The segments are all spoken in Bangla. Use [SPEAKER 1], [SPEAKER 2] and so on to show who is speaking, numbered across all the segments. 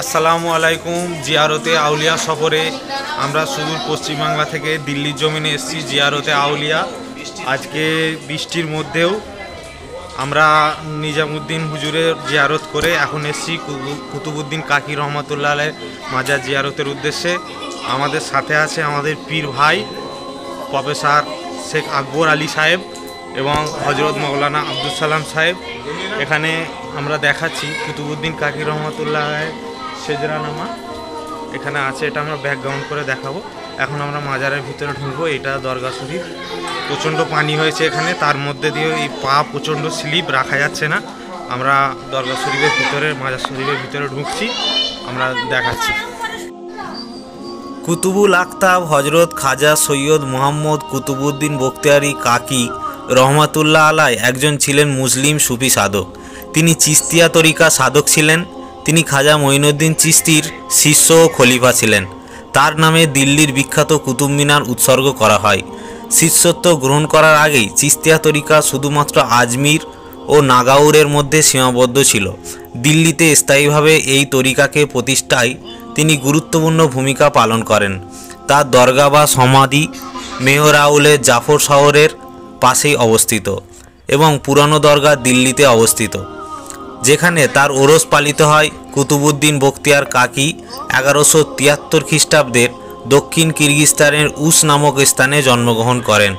[SPEAKER 1] আসসালামু আলাইকুম। জিয়ারতে আউলিয়া সফরে আমরা সুদূর পশ্চিমবাংলা থেকে দিল্লির জমিনে এসেছি জিয়ারতে আউলিয়া। আজকে বৃষ্টির মধ্যেও আমরা নিজামুদ্দিন হুজুরের জিয়ারত করে এখন এসেছি কুতুবুদ্দিন কাকি রহমতুল্লাহ আলাইহির মাজার জিয়ারতের উদ্দেশ্যে। আমাদের সাথে আছে আমাদের পীর ভাই প্রফেসর শেখ আকবর আলী সাহেব এবং হজরত মৌলানা আব্দুল সালাম সাহেব। এখানে আমরা দেখাচ্ছি কুতুবুদ্দিন কাকি রহমতুল্লাহ সেজরানামা এখানে আছে, এটা আমরা ব্যাকগ্রাউন্ড করে দেখাবো। এখন আমরা মাজারের ভিতরে ঢুকবো। এটা দরগা শরীফ, প্রচণ্ড পানি হয়েছে এখানে, তার মধ্যে দিয়ে এই পা প্রচণ্ড স্লিপ রাখা যাচ্ছে না। আমরা দরগা শরীফের ভিতরে, মাজার শরীফের ভিতরে ঢুকছি, আমরা দেখাচ্ছি। কুতুবুল আখতাব হজরত খাজা সৈয়দ মোহাম্মদ কুতুবুদ্দিন বখতিয়ারি কাকি রহমাতুল্লাহ আলাই একজন ছিলেন মুসলিম সুফি সাধক। তিনি চিস্তিয়া তরিকা সাধক ছিলেন। তিনি খাজা মঈনুদ্দিন চিস্তির শিষ্য ও খলিফা ছিলেন। তার নামে দিল্লির বিখ্যাত কুতুব মিনার উৎসর্গ করা হয়। শিষ্যত্ব গ্রহণ করার আগেই চিস্তিয়া তরিকা শুধুমাত্র আজমির ও নাগাউরের মধ্যে সীমাবদ্ধ ছিল। দিল্লিতে স্থায়ীভাবে এই তরিকাকে প্রতিষ্ঠায় তিনি গুরুত্বপূর্ণ ভূমিকা পালন করেন। তার দরগা বা সমাধি মেহরাউলের জাফর শহরের পাশেই অবস্থিত এবং পুরানো দরগা দিল্লিতে অবস্থিত, যেখানে তার ওরস পালিত হয়। কুতুবুদ্দিন বখতিয়ার কাকি 1173 খ্রিস্টাব্দের দক্ষিণ কিরগিজস্তানের উস নামক স্থানে জন্মগ্রহণ করেন।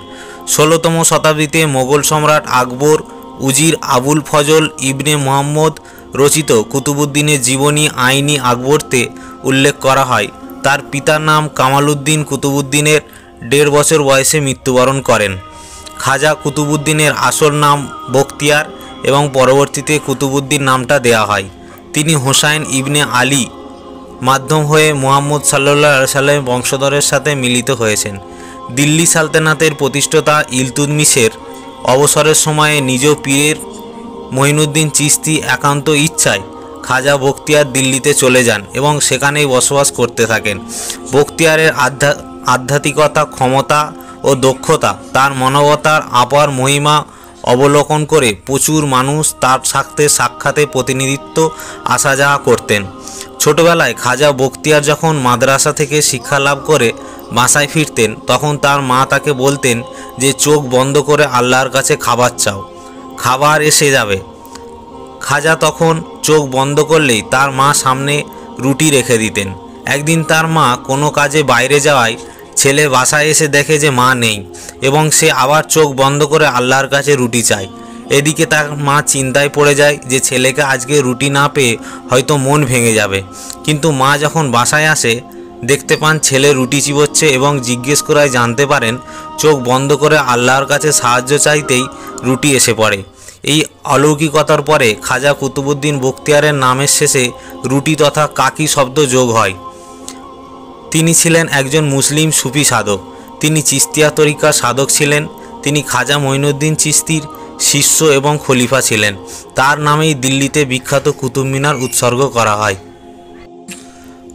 [SPEAKER 1] 16তম শতাব্দীতে মোগল সম্রাট আকবর উজির আবুল ফজল ইবনে মুহাম্মদ রচিত কুতুবুদ্দিনের জীবনী আইনি আকবরতে উল্লেখ করা হয়। তার পিতার নাম কামালউদ্দিন কুতুবুদ্দিনের 1.5 বছর বয়সে মৃত্যুবরণ করেন। খাজা কুতুবুদ্দিনের আসল নাম বখতিয়ার এবং পরবর্তীতে কুতুবুদ্দিন নামটা দেয়া হয়। তিনি হোসাইন ইবনে আলী মাধ্যম হয়ে মুহাম্মদ সাল্লাল্লাহু আলাইহি সাল্লামের বংশধরের সাথে মিলিত হয়েছেন। দিল্লি সালতানাতের প্রতিষ্ঠাতা ইলতুৎমিশের অবসরের সময়ে নিজ পীর মঈনুদ্দিন চিশতি একান্ত ইচ্ছায় খাজা বখতিয়ার দিল্লিতে চলে যান এবং সেখানেই বসবাস করতে থাকেন। বখতিয়ারের আধ্যাত্মিকতা, ক্ষমতা ও দক্ষতা, তার মানবতার আপার মহিমা অবলোকন করে প্রচুর মানুষ তার সাথে সাক্ষাতে প্রতিনিধিত্ব আসা যাওয়া করতেন। ছোটবেলায় খাজা বখতিয়ার যখন মাদ্রাসা থেকে শিক্ষা লাভ করে বাসায় ফিরতেন, তখন তার মা তাকে বলতেন যে চোখ বন্ধ করে আল্লাহর কাছে খাবার চাও, খাবার এসে যাবে। খাজা তখন চোখ বন্ধ করলেই তার মা সামনে রুটি রেখে দিতেন। একদিন তার মা কোনো কাজে বাইরে যাওয়ায় ছেলে বাসায় এসে দেখে যে মা নেই এবং সে আবার চোখ বন্ধ করে আল্লাহর কাছে রুটি চায়। এদিকে তার মা চিন্তায় পড়ে যায় যে ছেলেকে আজকে রুটি না পেয়ে হয়তো মন ভেঙে যাবে। কিন্তু মা যখন বাসায় আসে, দেখতে পান ছেলে রুটি চিবোচ্ছে এবং জিজ্ঞেস করায় জানতে পারেন চোখ বন্ধ করে আল্লাহর কাছে সাহায্য চাইতেই রুটি এসে পড়ে। এই অলৌকিকতার পরে খাজা কুতুবুদ্দিন বখতিয়ারের নামের শেষে রুটি তথা কাকি শব্দ যোগ হয়। তিনি ছিলেন একজন মুসলিম সুফি সাধক। তিনি চিস্তিয়া তরিকার সাধক ছিলেন। তিনি খাজা মঈনুদ্দিন চিশতির শিষ্য এবং খলিফা ছিলেন। তার নামেই দিল্লিতে বিখ্যাত কুতুব মিনার উৎসর্গ করা হয়।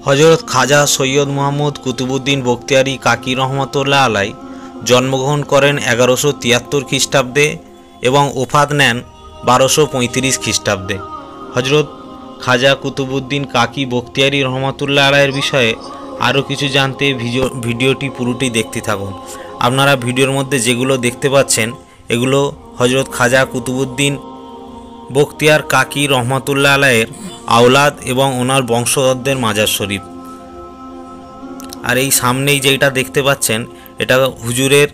[SPEAKER 1] হজরত খাজা সৈয়দ মোহাম্মদ কুতুবুদ্দিন বখতিয়ারি কাকি রহমতুল্লাহ আলাই জন্মগ্রহণ করেন 1173 খ্রিস্টাব্দে এবং ওফাত নেন 1235 খ্রিস্টাব্দে। হজরত খাজা কুতুবুদ্দিন কাকি বখতিয়ারি রহমতুল্লাহ আলাইয়ের বিষয়ে আরও কিছু জানতে ভিডিওটি পুরোটি দেখতে থাকুন। আপনারা ভিডিওর মধ্যে যেগুলো দেখতে পাচ্ছেন এগুলো হজরত খাজা কুতুবুদ্দিন বখতিয়ার কাকি রহমতুল্লাহ আলাইয়ের আওলাদ এবং ওনার বংশধরদের মাজার শরীফ। আর এই সামনেই যেটা দেখতে পাচ্ছেন এটা হুজুরের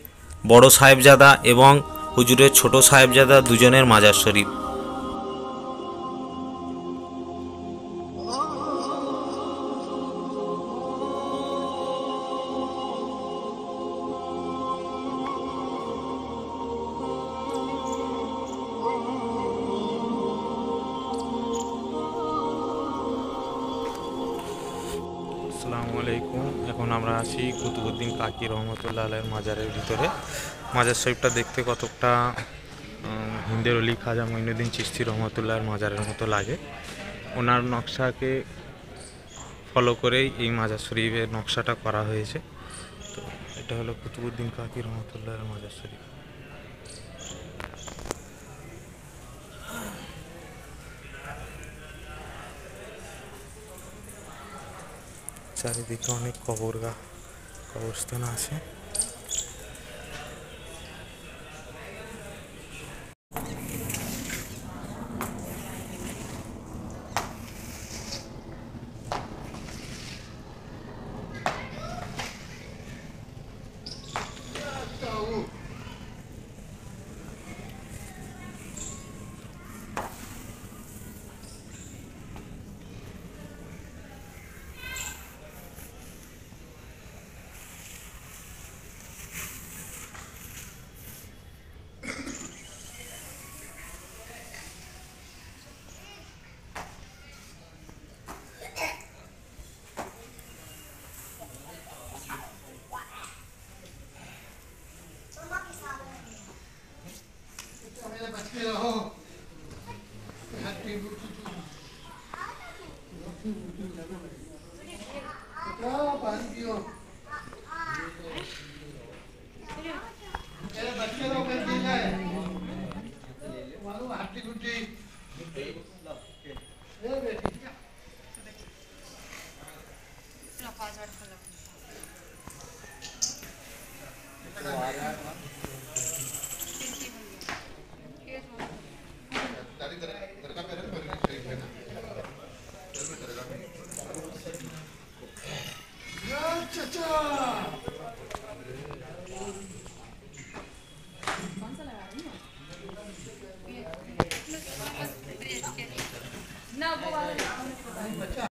[SPEAKER 1] বড় সাহেবজাদা এবং হুজুরের ছোট সাহেবজাদা দুজনের মাজার শরীফ। আসসালামু আলাইকুম। এখন আমরা আছি কুতুবুদ্দিন কাকি রহমতুল্লাহ আলাইহির মাজারের ভিতরে। মাজার শরীফটা দেখতে কতটা হিন্দের অলি খাজা মঈনুদ্দিন চিশতি রহমতুল্লাহর মাজারের মতো লাগে। ওনার নকশাকে ফলো করেই এই মাজার শরীফের নকশাটা করা হয়েছে। তো এটা হলো কুতুবুদ্দিন কাকি রহমতুল্লাহর মাজার শরীফ। চারিদিকে অনেক কবরস্থান আছে।